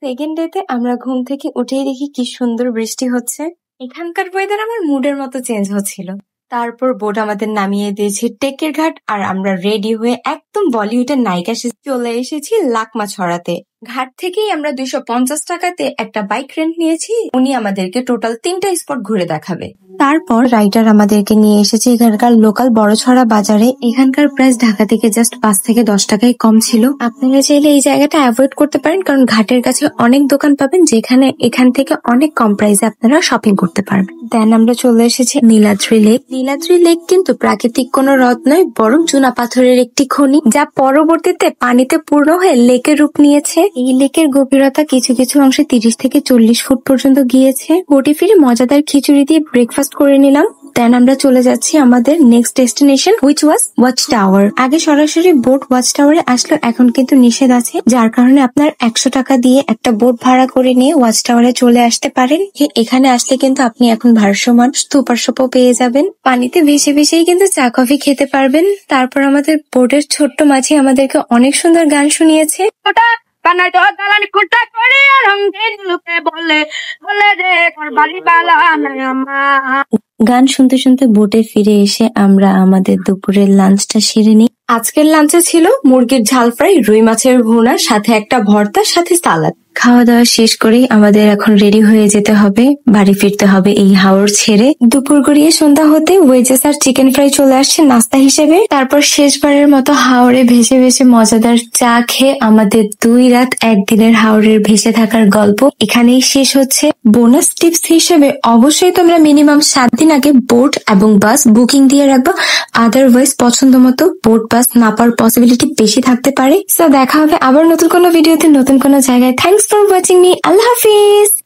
Second ডেতে আমরা ঘুম থেকে উঠেই দেখি কি সুন্দর বৃষ্টি হচ্ছে। এখানকার ওয়েদার আমার মুডের মতো চেঞ্জ হচ্ছিল। তারপর বোট আমাদের নামিয়ে দিয়েছে টেকের ঘাট, আর আমরা রেডি হয়ে একদম বলিউডের নায়িকা চলে এসেছি লাকমা ছড়াতে। ঘাট থেকেই আমরা 250 টাকাতে একটা বাইক রেন্ট নিয়েছি। উনি আমাদেরকে টোটাল 3টা স্পট ঘুরে দেখাবে। তারপর রাইডার আমাদেরকে নিয়ে এসেছে এখানকার লোকাল বড়ছড়া বাজারে। এখানকার প্রাইস ঢাকা থেকে জাস্ট 5 থেকে 10 টাকাই কম ছিল। আপনারা চাইলে এই জায়গাটা অ্যাভয়েড করতে পারেন, কারণ ঘাটের কাছে অনেক দোকান পাবেন যেখানে এখান থেকে অনেক কম প্রাইসে আপনারা শপিং করতে পারবেন। দেন আমরা চলে এসেছি নীলাদ্রি লেক। নীলাদ্রি লেক কিন্তু প্রাকৃতিক কোনো হ্রদ নয়, বরং চুনা পাথরের একটি খনি, যা পরবর্তীতে পানিতে পূর্ণ হয়ে লেকের রূপ নিয়েছে। এই লেকের গভীরতা কিছু কিছু অংশে 30 থেকে 40 ফুট পর্যন্ত গিয়েছে। ঘুরে ফিরে মজাদার খিচুড়ি দিয়ে ব্রেকফাস্ট করে নিলাম। দেন আমরা চলে যাচ্ছি আমাদের next destination, which was watch tower. আগে সরাসরি বোট ওয়াচ টাওয়ারে আসলো, এখন কিন্তু নিষেধ আছে, যার কারণে আপনার 100 টাকা দিয়ে একটা বোট ভাড়া করে নিয়ে ওয়াচ টাওয়ারে চলে আসতে পারেন। এখানে আসলে কিন্তু আপনি এখন ভাসমান স্তূপার সোপও পেয়ে যাবেন। পানিতে ভেসে ভেসেই কিন্তু চা কফি খেতে পারবেন। তারপর আমাদের বোটের ছোট্ট মাঝি আমাদেরকে অনেক সুন্দর গান শুনিয়েছে। বানাই তো দালানি কোটা করে রঙের লোকে বলে বলে রে তোর বাড়ি বালা নাই আমার। গান শুনতে শুনতে বোটে ফিরে এসে আমরা আমাদের দুপুরের লাঞ্চটা সেরে নিই। আজকের লাঞ্চে ছিল মুরগির ঝাল ফ্রাই, রুই মাছের ভুনা, সাথে একটা ভর্তা, সাথে সালাদ। খাওয়া দাওয়া শেষ করেই আমাদের এখন রেডি হয়ে যেতে হবে, বাড়ি ফিরতে হবে এই হাওর ছেড়ে। দুপুর গড়িয়ে সন্ধ্যা হতে ওয়েজেস আর চিকেন ফ্রাই চলে আসছে নাস্তা হিসেবে। তারপর শেষবারের মতো হাওরে ভেসে ভেসে মজাদার চা খেয়ে আমাদের 2 রাত 1 দিনের হাওরের ভেসে থাকার গল্প এখানেই শেষ হচ্ছে। বোনাস টিপস হিসেবে অবশ্যই তোমরা মিনিমাম 7 দিন আগে বোট এবং বাস বুকিং দিয়ে রাখবো, আদারওয়াইজ পছন্দ মতো বোট বাস না পাওয়ার পসিবিলিটি বেশি থাকতে পারে। সো দেখা হবে আবার নতুন কোনো ভিডিওতে, নতুন কোনো জায়গায়। Thanks for watching me. Allah Hafiz.